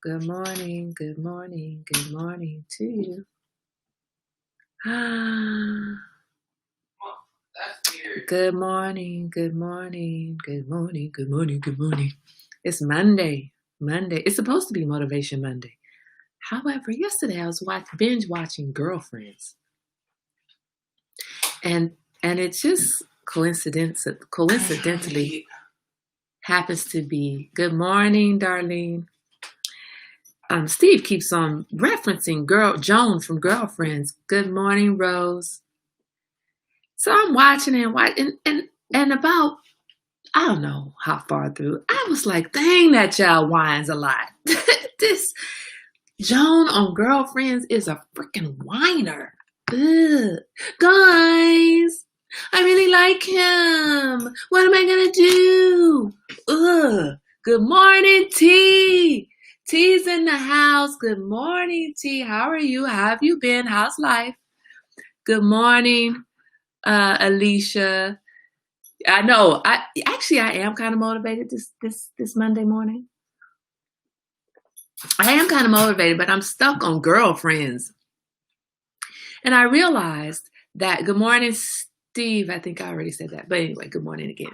Good morning, good morning, good morning to you. Good morning, good morning, good morning, good morning, good morning. It's Monday. It's supposed to be Motivation Monday. However, yesterday I was binge watching Girlfriends. And it just coincidentally happens to be good morning, Darlene. Steve keeps on referencing Joan from Girlfriends. Good morning, Rose. So I'm watching and about, I don't know how far through, I was like, dang, that child whines a lot. This Joan on Girlfriends is a freaking whiner. Ugh. Guys, I really like him. What am I gonna do? Ugh. Good morning, T. T's in the house. Good morning, T. How are you? How have you been? How's life? Good morning, Alicia. I know. I am kind of motivated this Monday morning. I am kind of motivated, but I'm stuck on Girlfriends. And I realized that, good morning, Steve. I think I already said that. But anyway, good morning again.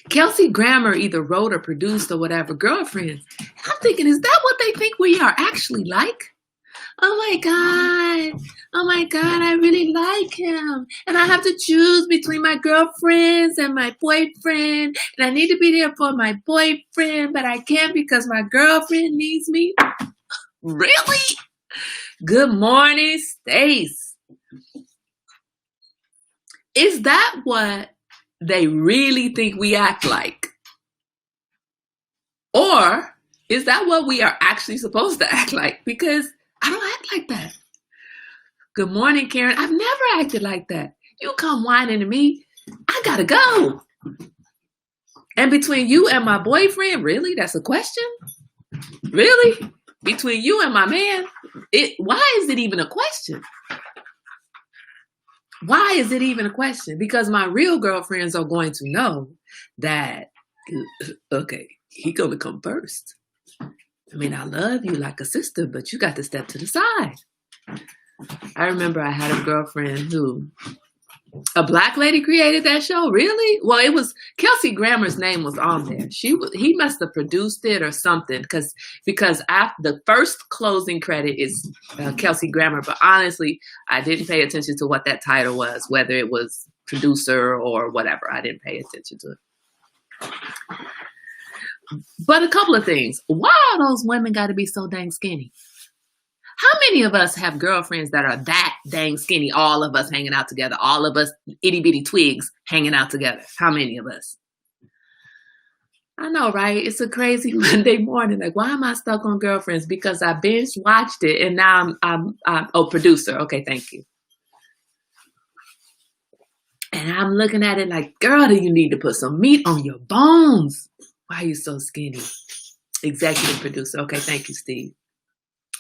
Kelsey Grammer either wrote or produced or whatever Girlfriends. I'm thinking, is that what they think we are actually like? Oh my God, I really like him. And I have to choose between my girlfriends and my boyfriend. And I need to be there for my boyfriend, but I can't because my girlfriend needs me. Really? Good morning, Stace. Is that what they really think we act like? Or is that what we are actually supposed to act like? Because I don't act like that. Good morning, Karen. I've never acted like that. You come whining to me, I gotta go. And between you and my boyfriend, really? That's a question? Really? Between you and my man? Why is it even a question? Why is it even a question? Because my real girlfriends are going to know that, okay, he gonna come first. I mean, I love you like a sister, but you got to step to the side. I remember I had a girlfriend who, a black lady created that show. Really? Well, it was Kelsey Grammer's name was on there. He must have produced it or something because after the first closing credit is Kelsey Grammer. But honestly, I didn't pay attention to what that title was, whether it was producer or whatever. I didn't pay attention to it. But a couple of things. Why are those women got to be so dang skinny? How many of us have girlfriends that are that dang skinny? All of us hanging out together. All of us itty bitty twigs hanging out together. How many of us? I know, right? It's a crazy Monday morning. Like, why am I stuck on Girlfriends? Because I binge watched it and now I'm producer. Okay, thank you. And I'm looking at it like, girl, do you need to put some meat on your bones? Why are you so skinny? Executive producer. Okay, thank you, Steve.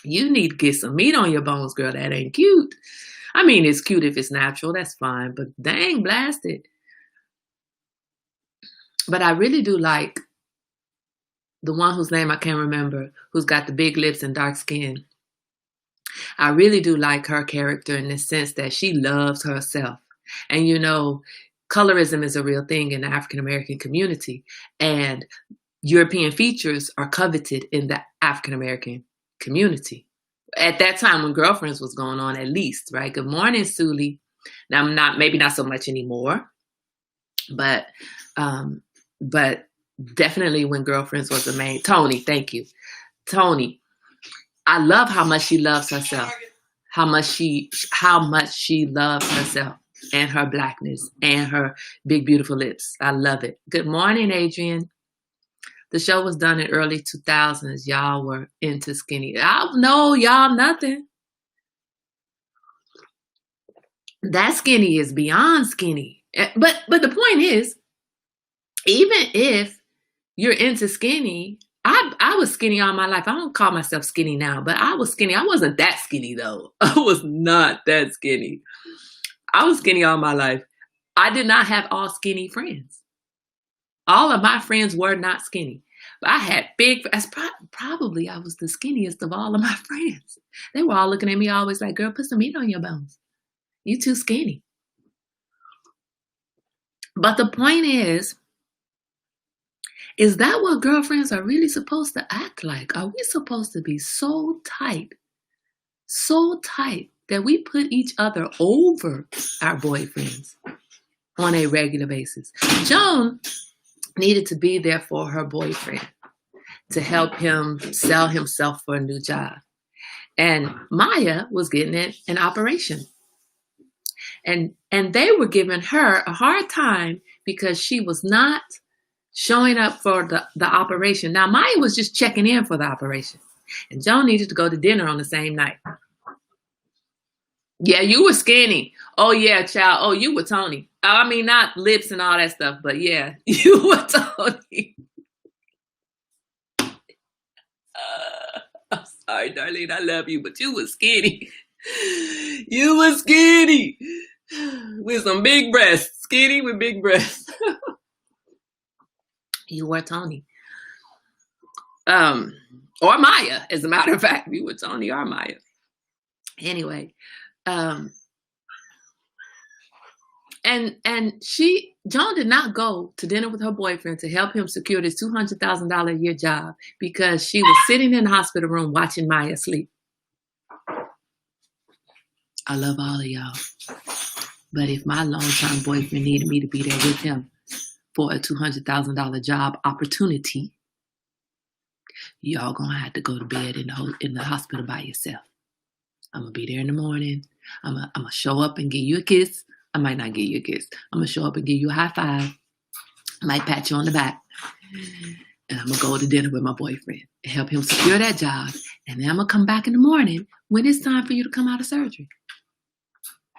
You need to get some meat on your bones, girl. That ain't cute. I mean, it's cute if it's natural. That's fine. But dang, blast it. But I really do like the one whose name I can't remember, who's got the big lips and dark skin. I really do like her character in the sense that she loves herself. And, you know, colorism is a real thing in the African-American community. And European features are coveted in the African-American community. At that time when Girlfriends was going on, at least, right? Good morning, Suli. Now, maybe not so much anymore, but definitely when Girlfriends was the main. Tony, thank you. Tony, I love how much she loves herself, how much she loves herself and her blackness and her big, beautiful lips. I love it. Good morning, Adrian. The show was done in early 2000s. Y'all were into skinny. No, y'all nothing. That skinny is beyond skinny. But the point is, even if you're into skinny, I was skinny all my life. I don't call myself skinny now, but I was skinny. I wasn't that skinny, though. I was not that skinny. I was skinny all my life. I did not have all skinny friends. All of my friends were not skinny. I had probably I was the skinniest of all of my friends. They were all looking at me always like, girl, put some meat on your bones. You too skinny. But the point is that what girlfriends are really supposed to act like? Are we supposed to be so tight that we put each other over our boyfriends on a regular basis? Joan needed to be there for her boyfriend to help him sell himself for a new job. And Maya was getting an operation. And they were giving her a hard time because she was not showing up for the operation. Now, Maya was just checking in for the operation. And Joan needed to go to dinner on the same night. Yeah, you were skinny. Oh, yeah, child. Oh, you were Tony. I mean, not lips and all that stuff, but yeah, you were Tony. I'm sorry, Darlene. I love you, but you were skinny. You were skinny. With some big breasts. Skinny with big breasts. You were Tony. Or Maya, as a matter of fact. You were Tony or Maya. Anyway. Joan did not go to dinner with her boyfriend to help him secure this $200,000 a year job because she was sitting in the hospital room watching Maya sleep. I love all of y'all. But if my long-term boyfriend needed me to be there with him for a $200,000 job opportunity, y'all gonna have to go to bed in the hospital by yourself. I'm gonna be there in the morning. I'm gonna show up and give you a kiss. I might not give you a kiss. I'm gonna show up and give you a high five. I might pat you on the back. And I'm gonna go to dinner with my boyfriend and help him secure that job. And then I'm gonna come back in the morning when it's time for you to come out of surgery.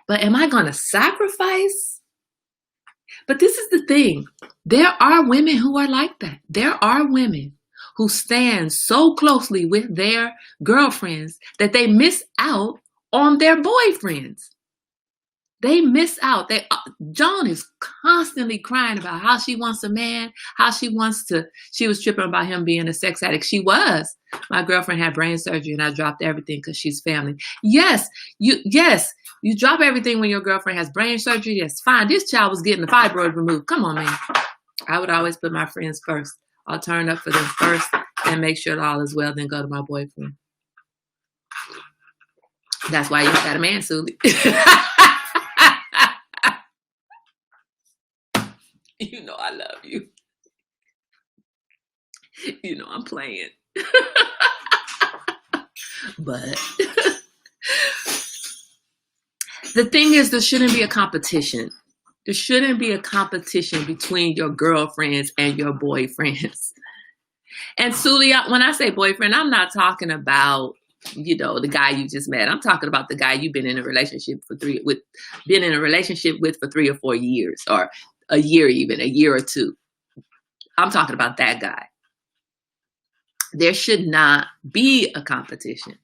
But am I gonna sacrifice? But this is the thing. There are women who are like that. There are women who stand so closely with their girlfriends that they miss out on their boyfriends. They miss out. Joan is constantly crying about how she wants a man, she was tripping about him being a sex addict. She was. My girlfriend had brain surgery and I dropped everything because she's family. Yes, you drop everything when your girlfriend has brain surgery. That's fine. This child was getting the fibroid removed. Come on, man. I would always put my friends first. I'll turn up for them first and make sure all is well, then go to my boyfriend. That's why you got a man, Suli. You know I love you. You know I'm playing. But the thing is, there shouldn't be a competition. There shouldn't be a competition between your girlfriends and your boyfriends. And Suli, when I say boyfriend, I'm not talking about, the guy you just met. I'm talking about the guy you've been in a relationship with for 3 or 4 years, or a year or two. I'm talking about that guy. There should not be a competition.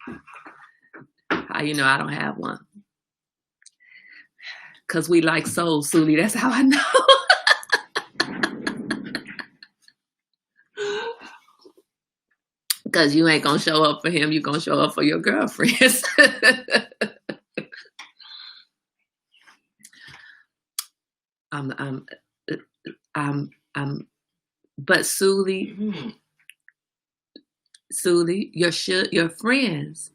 How you know I don't have one? Because we like souls, Suli. That's how I know. Because you ain't going to show up for him. You're going to show up for your girlfriends. But Suli, your friends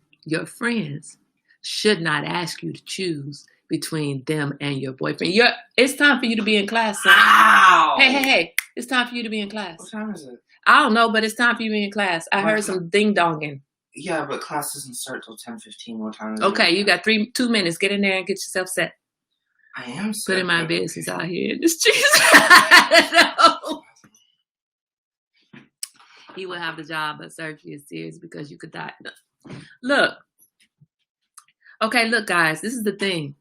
should not ask you to choose between them and your boyfriend. It's time for you to be in class, son. Ow! Hey, it's time for you to be in class. What time is it? I don't know, but it's time for you to be in class. I heard some ding-donging. Yeah, but class doesn't start till 10:15. What time is it? Okay, you got 2 minutes. Get in there and get yourself set. I am set. Putting my business out here in the streets. No. He will have the job, but surgery is serious because you could die. Look, guys, this is the thing.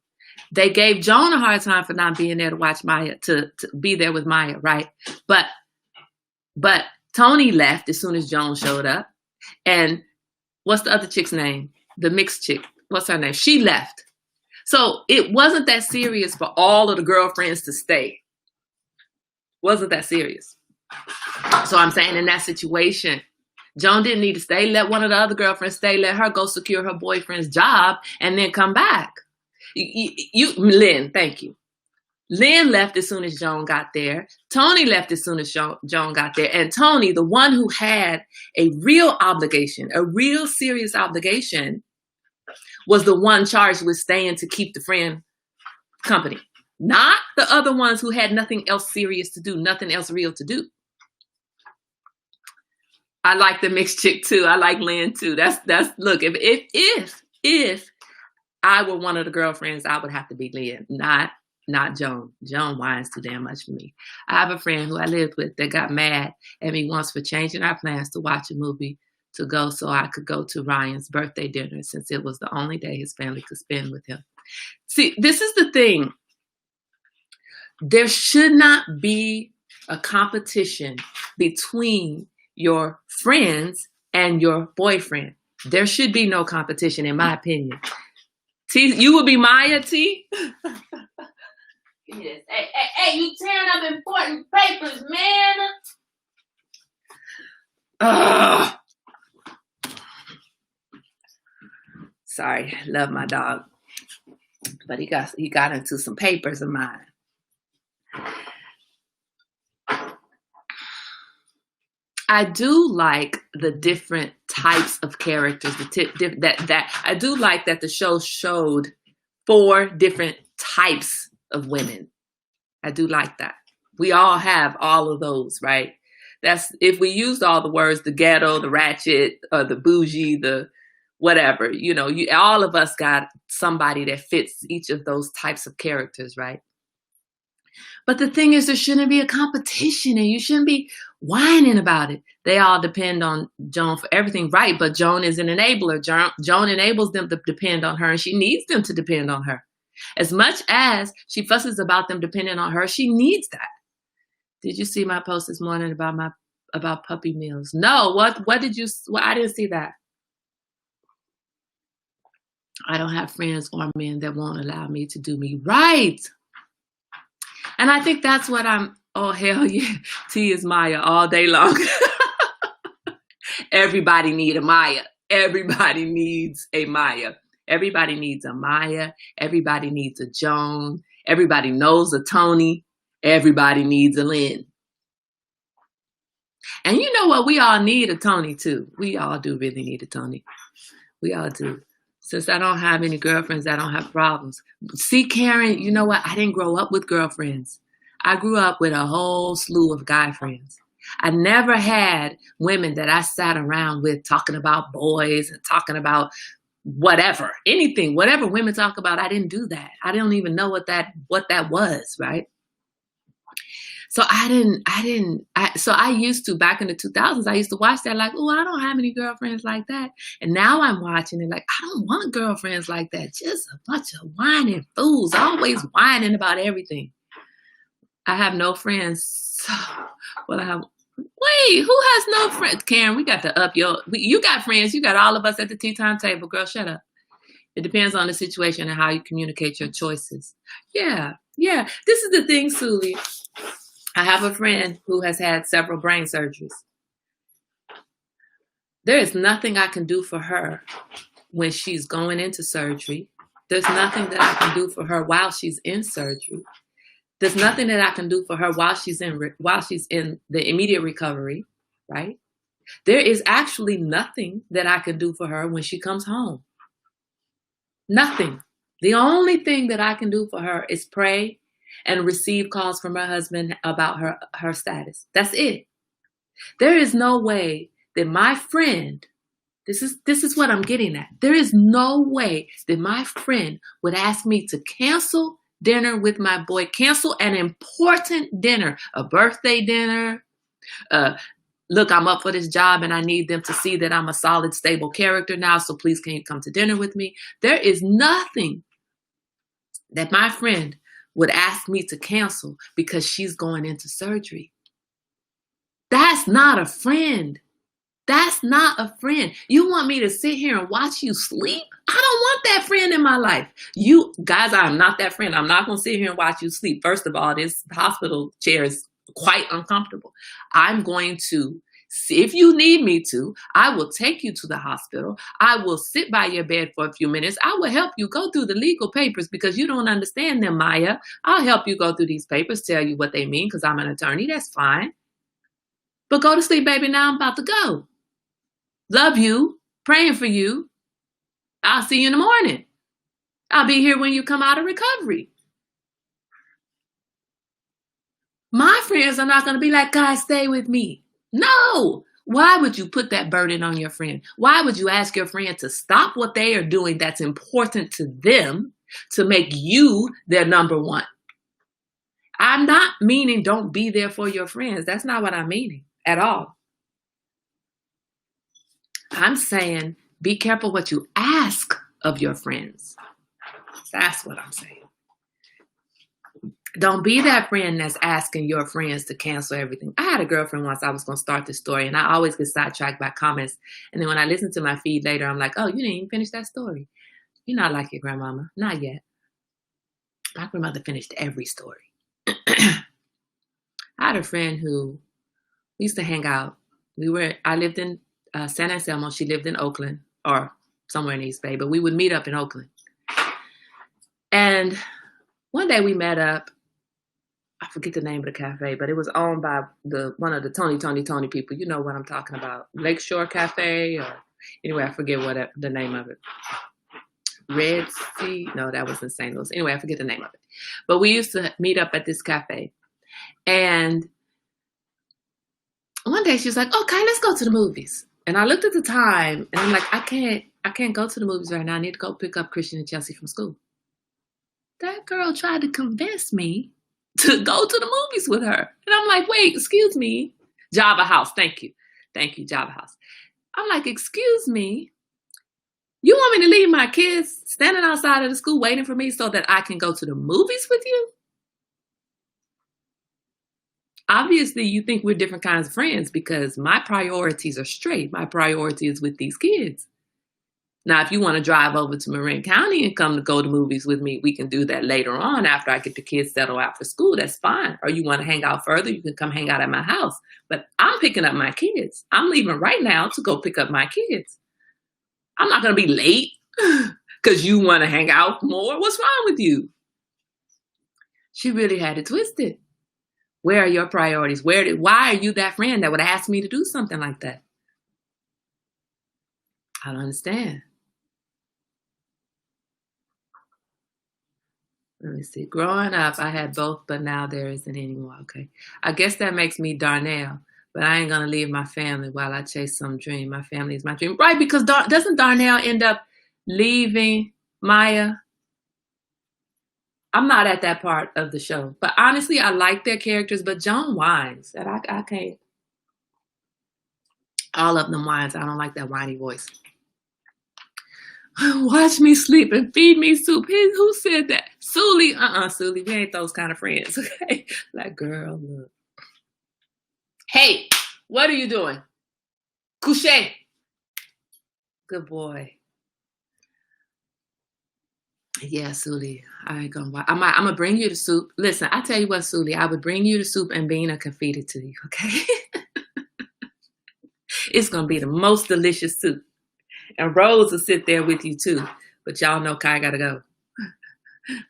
They gave Joan a hard time for not being there to watch Maya, to be there with Maya, right? But Tony left as soon as Joan showed up. And what's the other chick's name? The mixed chick. What's her name? She left. So it wasn't that serious for all of the girlfriends to stay. Wasn't that serious. So I'm saying in that situation, Joan didn't need to stay. Let one of the other girlfriends stay. Let her go secure her boyfriend's job and then come back. Lynn, thank you. Lynn left as soon as Joan got there. Tony left as soon as Joan got there. And Tony, the one who had a real obligation, a real serious obligation, was the one charged with staying to keep the friend company. Not the other ones who had nothing else serious to do, nothing else real to do. I like the mixed chick too. I like Lynn too. That's look, if I were one of the girlfriends, I would have to be Lynn, not Joan. Joan whines too damn much for me. I have a friend who I lived with that got mad at me once for changing our plans to watch a movie to go so I could go to Ryan's birthday dinner since it was the only day his family could spend with him. See, this is the thing. There should not be a competition between your friends and your boyfriend. There should be no competition, in my opinion. T, you would be Maya, T? Give me this. Hey, you tearing up important papers, man. Ugh. Sorry, love my dog. But he got into some papers of mine. I do like the different types of characters. I do like that the show showed 4 different types of women. I do like that. We all have all of those, right? That's if we used all the words, the ghetto, the ratchet, or the bougie, the whatever, all of us got somebody that fits each of those types of characters, right? But the thing is, there shouldn't be a competition and you shouldn't be whining about it. They all depend on Joan for everything, right? But Joan is an enabler. Joan enables them to depend on her and she needs them to depend on her. As much as she fusses about them depending on her, she needs that. Did you see my post this morning about puppy mills? No, what did you, well, I didn't see that. I don't have friends or men that won't allow me to do me right. And I think that's what oh, hell yeah. T is Maya all day long. Everybody need a Maya. Everybody needs a Maya. Everybody needs a Maya. Everybody needs a Joan. Everybody knows a Tony. Everybody needs a Lynn. And you know what? We all need a Tony too. We all do really need a Tony. We all do. Since I don't have any girlfriends, I don't have problems. See, Karen, you know what? I didn't grow up with girlfriends. I grew up with a whole slew of guy friends. I never had women that I sat around with talking about boys and talking about whatever, anything, whatever women talk about. I didn't do that. I don't even know what that was, right? So I used to, back in the 2000s, I used to watch that like, oh, I don't have any girlfriends like that. And now I'm watching it like, I don't want girlfriends like that. Just a bunch of whining fools, always whining about everything. I have no friends. So, well, wait, who has no friends? Karen, we got to up you got friends. You got all of us at the tea time table. Girl, shut up. It depends on the situation and how you communicate your choices. Yeah. This is the thing, Suli. I have a friend who has had several brain surgeries. There is nothing I can do for her when she's going into surgery. There's nothing that I can do for her while she's in surgery. There's nothing that I can do for her while she's in the immediate recovery, right? There is actually nothing that I can do for her when she comes home. Nothing. The only thing that I can do for her is pray and receive calls from her husband about her status. That's it. There is no way that my friend, this is what I'm getting at. There is no way that my friend would ask me to cancel dinner with my boy, cancel an important dinner, a birthday dinner. Look, I'm up for this job and I need them to see that I'm a solid, stable character now. So please can you come to dinner with me? There is nothing that my friend would ask me to cancel because she's going into surgery. That's not a friend. That's not a friend. You want me to sit here and watch you sleep? I don't want that friend in my life. You guys, I'm not that friend. I'm not going to sit here and watch you sleep. First of all, this hospital chair is quite uncomfortable. I'm going to, if you need me to, I will take you to the hospital. I will sit by your bed for a few minutes. I will help you go through the legal papers because you don't understand them, Maya. I'll help you go through these papers, tell you what they mean because I'm an attorney. That's fine. But go to sleep, baby. Now I'm about to go. Love you. Praying for you. I'll see you in the morning. I'll be here when you come out of recovery. My friends are not going to be like, God, stay with me. No. Why would you put that burden on your friend? Why would you ask your friend to stop what they are doing that's important to them to make you their number one? I'm not meaning don't be there for your friends. That's not what I'm meaning at all. I'm saying be careful what you ask of your friends. That's what I'm saying. Don't be that friend that's asking your friends to cancel everything. I had a girlfriend once, I was going to start this story, and I always get sidetracked by comments. And then when I listen to my feed later, I'm like, oh, you didn't even finish that story. You're not like your grandmama. Not yet. My grandmother finished every story. I had a friend who we used to hang out. I lived in San Anselmo. She lived in Oakland or somewhere in East Bay, but we would meet up in Oakland. And one day we met up. I forget the name of the cafe, but it was owned by one of the Tony people. You know what I'm talking about. Lakeshore Cafe, or anyway, I forget what the name of it. Red Sea? No, that was in St. Louis. Anyway, I forget the name of it. But we used to meet up at this cafe. And one day she was like, okay, let's go to the movies. And I looked at the time and I'm like, I can't go to the movies right now. I need to go pick up Christian and Chelsea from school. That girl tried to convince me to go to the movies with her. And I'm like, wait, excuse me. Java House. Thank you. Thank you, Java House. I'm like, excuse me. You want me to leave my kids standing outside of the school waiting for me so that I can go to the movies with you? Obviously, you think we're different kinds of friends because my priorities are straight. My priority is with these kids. Now, if you want to drive over to Marin County and come to go to movies with me, we can do that later on after I get the kids settled out for school. That's fine. Or you want to hang out further, you can come hang out at my house. But I'm picking up my kids. I'm leaving right now to go pick up my kids. I'm not going to be late because you want to hang out more. What's wrong with you? She really had it twisted. Where are your priorities? Why are you that friend that would ask me to do something like that? I don't understand. Let me see. Growing up, I had both, but now there isn't anymore. Okay. I guess that makes me Darnell, but I ain't going to leave my family while I chase some dream. My family is my dream. Right, because doesn't Darnell end up leaving Maya? I'm not at that part of the show. But honestly, I like their characters, but Joan whines. And I can't. All of them whines. I don't like that whiny voice. Watch me sleep and feed me soup. Who said that? Sully. Sully. We ain't those kind of friends, okay? Like, girl, look. Hey, what are you doing? Couché. Good boy. Yeah, Sully. I ain't gonna. I'm gonna bring you the soup. Listen, I tell you what, Sully. I would bring you the soup and Bina can feed it to you, okay? It's gonna be the most delicious soup. And Rose will sit there with you too. But y'all know Kai gotta go.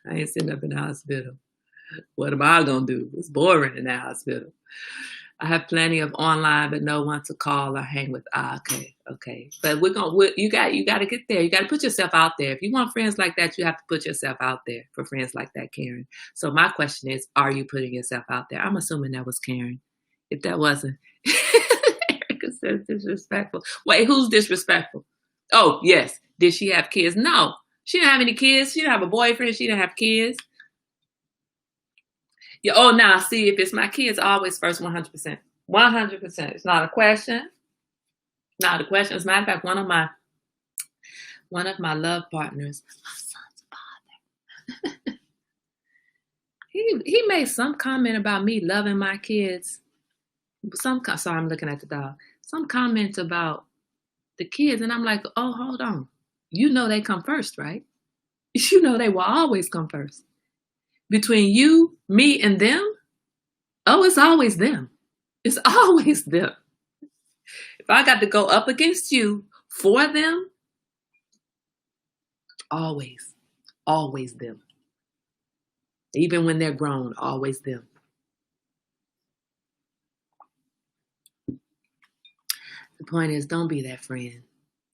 I ain't sitting up in the hospital. What am I gonna do? It's boring in the hospital. I have plenty of online, but no one to call or hang with. Okay. But you got to get there. You got to put yourself out there. If you want friends like that, you have to put yourself out there for friends like that, Karen. So my question is, are you putting yourself out there? I'm assuming that was Karen. If that wasn't, Erica says disrespectful. Wait, who's disrespectful? Oh, yes. Did she have kids? No. She didn't have any kids. She didn't have a boyfriend. She didn't have kids. Yeah. Oh, now see, if it's my kids, always first 100%. 100%. It's not a question. Not a question. As a matter of fact, one of my love partners, my son's father, he made some comment about me loving my kids. Sorry, I'm looking at the dog. Some comment about the kids, and I'm like, oh, hold on. You know they come first, right? You know they will always come first. Between you, me, and them, Oh, it's always them. It's always them. If I got to go up against you for them, always them. Even when they're grown, always them. The point is, don't be that friend.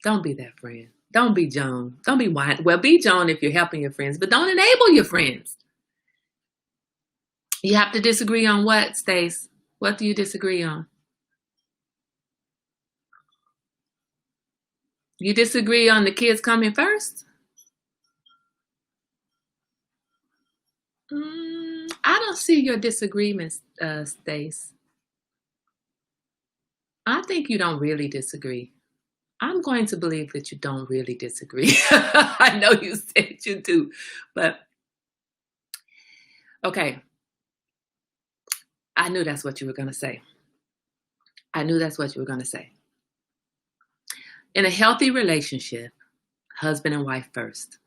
Don't be that friend. Don't be Joan. Don't be white. Well, be Joan if you're helping your friends, but don't enable your friends. You have to disagree on what, Stace? What do you disagree on? You disagree on the kids coming first? I don't see your disagreements, Stace. I think you don't really disagree. I'm going to believe that you don't really disagree. I know you said you do, but okay. I knew that's what you were going to say. In a healthy relationship, husband and wife first.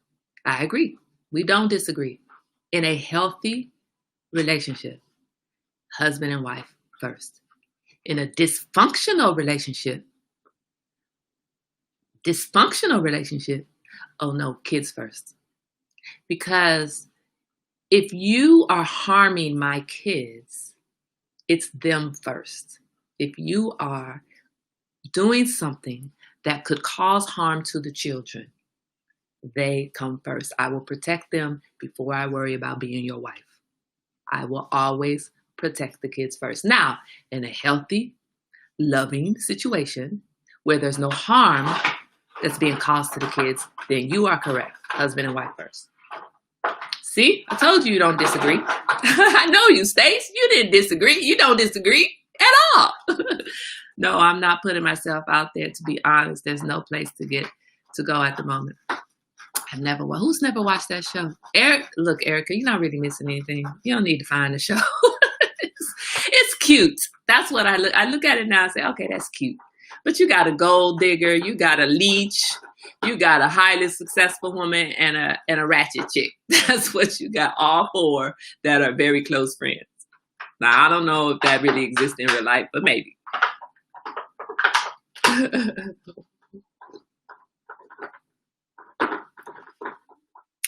I agree. We don't disagree. In a healthy relationship, husband and wife first. In a dysfunctional relationship, oh no, kids first. Because if you are harming my kids, it's them first. If you are doing something that could cause harm to the children, they come first. I will protect them before I worry about being your wife. I will always protect the kids first. Now, in a healthy, loving situation where there's no harm that's being caused to the kids, then you are correct. Husband and wife first. See, I told you don't disagree. I know you, Stace. You didn't disagree. You don't disagree at all. No, I'm not putting myself out there, to be honest. There's no place to go at the moment. Who's never watched that show? Look, Erica, you're not really missing anything. You don't need to find the show. It's cute. That's what I look at it now and say, okay, that's cute. But you got a gold digger, you got a leech, you got a highly successful woman and a ratchet chick. That's what you got, all four that are very close friends. Now, I don't know if that really exists in real life, but maybe.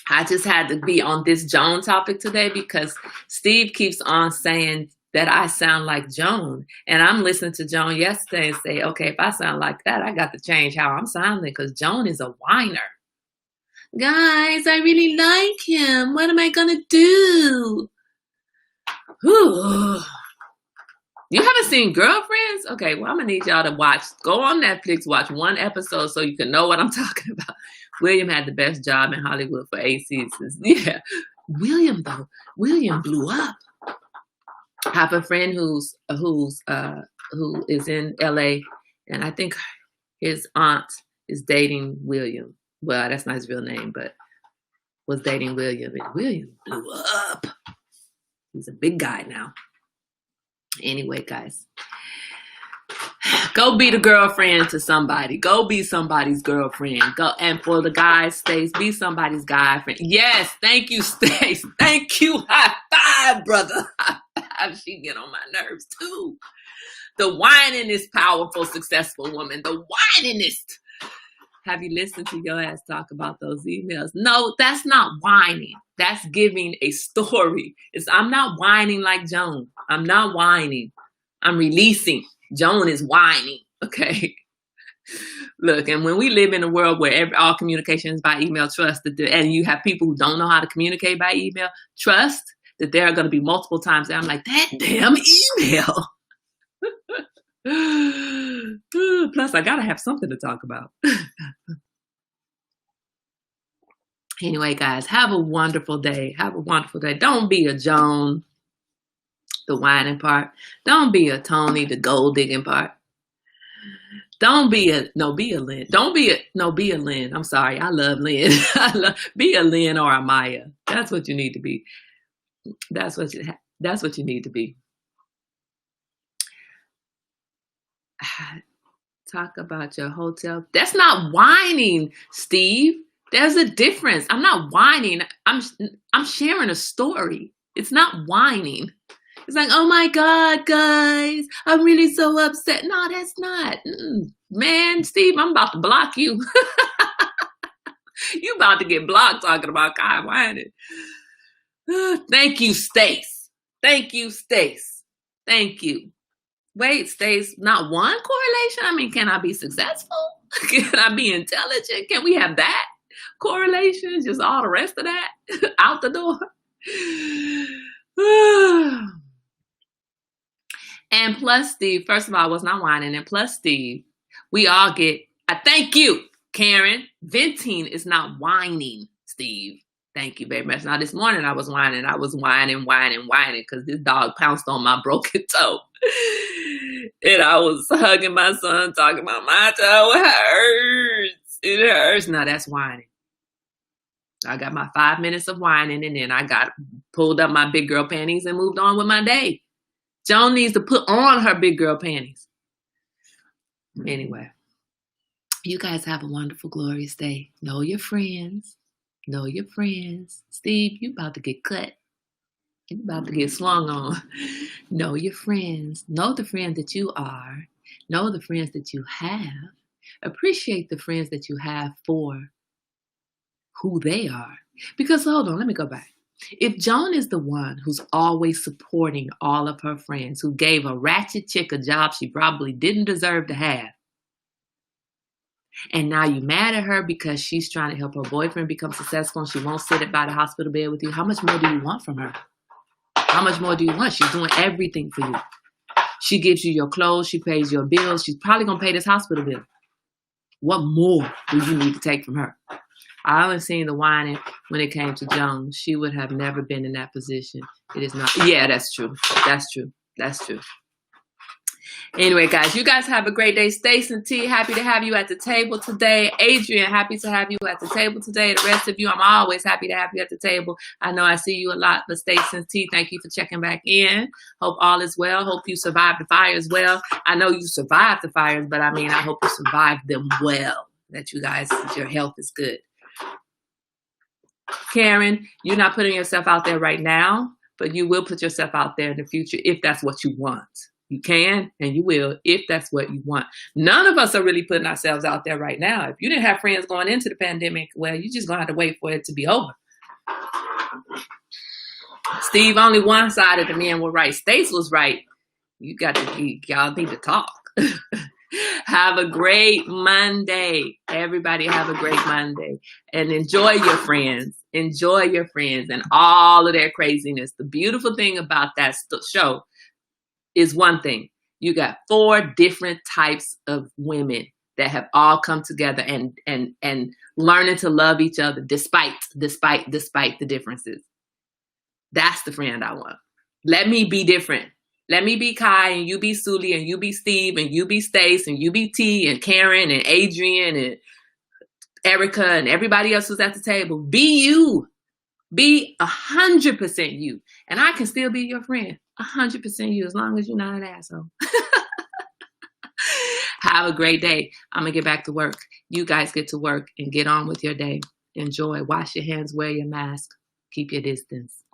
I just had to be on this Joan topic today because Steve keeps on saying that I sound like Joan. And I'm listening to Joan yesterday and say, okay, if I sound like that, I got to change how I'm sounding because Joan is a whiner. Guys, I really like him. What am I going to do? Whew. You haven't seen Girlfriends? Okay, well, I'm going to need y'all to go on Netflix, watch one episode so you can know what I'm talking about. William had the best job in Hollywood for 8 seasons. Yeah. William blew up. I have a friend who is in LA, and I think his aunt is dating William. Well, that's not his real name, but was dating William. And William blew up. He's a big guy now. Anyway, guys, go be the girlfriend to somebody. Go be somebody's girlfriend. Go, and for the guys, Stace, be somebody's guy friend. Yes, thank you, Stace. Thank you. High five, brother. High five. She get on my nerves too. The whininest, powerful, successful woman. The whininest. Have you listened to your ass talk about those emails? No, that's not whining. That's giving a story. I'm not whining like Joan. I'm not whining. I'm releasing. Joan is whining. Okay. Look, and when we live in a world where all communication is by email, trust that and you have people who don't know how to communicate by email, trust that there are going to be multiple times that I'm like, that damn email. Plus, I got to have something to talk about. Anyway, guys, have a wonderful day. Have a wonderful day. Don't be a Joan, the whining part. Don't be a Tony, the gold digging part. Be a Lynn. Be a Lynn. I'm sorry. I love Lynn. Be a Lynn or a Maya. That's what you need to be. That's what you need to be. Talk about your hotel. That's not whining, Steve. There's a difference. I'm not whining. I'm sharing a story. It's not whining. It's like, oh my God, guys, I'm really so upset. No, that's not. Man, Steve, I'm about to block you. You about to get blocked talking about Kai whining. Thank you, Stace. Thank you, Stace. Thank you. Wait, Stace, not one correlation? I mean, can I be successful? Can I be intelligent? Can we have that correlation? Just all the rest of that out the door? And plus, Steve, first of all, I was not whining. And plus, Steve, we all get a thank you, Karen. Venting is not whining, Steve. Thank you very much. Now, this morning I was whining. I was whining because this dog pounced on my broken toe. And I was hugging my son, talking about my toe. It hurts. It hurts. Now, that's whining. I got my 5 minutes of whining, and then I pulled up my big girl panties and moved on with my day. Joan needs to put on her big girl panties. Anyway, you guys have a wonderful, glorious day. Know your friends. Know your friends. Steve, you about to get cut. You about to get swung on. Know your friends. Know the friend that you are. Know the friends that you have. Appreciate the friends that you have for who they are. Because, hold on, let me go back. If Joan is the one who's always supporting all of her friends, who gave a ratchet chick a job she probably didn't deserve to have, and now you're mad at her because she's trying to help her boyfriend become successful and she won't sit by the hospital bed with you, how much more do you want from her? How much more do you want? She's doing everything for you. She gives you your clothes. She pays your bills. She's probably going to pay this hospital bill. What more do you need to take from her? I only seen the whining when it came to Joan. She would have never been in that position. It is not. Yeah, that's true. That's true. That's true. Anyway, guys, you guys have a great day. Stace and T, happy to have you at the table today. Adrian, happy to have you at the table today. The rest of you, I'm always happy to have you at the table. I know I see you a lot, but Stace and T, thank you for checking back in. Hope all is well. Hope you survived the fire as well. I know you survived the fires, but I mean, I hope you survived them well, that you guys, your health is good. Karen, you're not putting yourself out there right now, but you will put yourself out there in the future if that's what you want. You can and you will if that's what you want. None of us are really putting ourselves out there right now. If you didn't have friends going into the pandemic, well, you're just going to have to wait for it to be over. Steve, only one side of the men were right. Stace was right. Y'all need to talk. Have a great Monday. Everybody have a great Monday. And enjoy your friends. Enjoy your friends and all of their craziness. The beautiful thing about that show is one thing. You got 4 different types of women that have all come together and learning to love each other despite the differences. That's the friend I want. Let me be different. Let me be Kai and you be Suli and you be Steve and you be Stace and you be T and Karen and Adrian and Erica and everybody else who's at the table. Be you. Be 100% you. And I can still be your friend. 100% you, as long as you're not an asshole. Have a great day. I'm going to get back to work. You guys get to work and get on with your day. Enjoy. Wash your hands. Wear your mask. Keep your distance.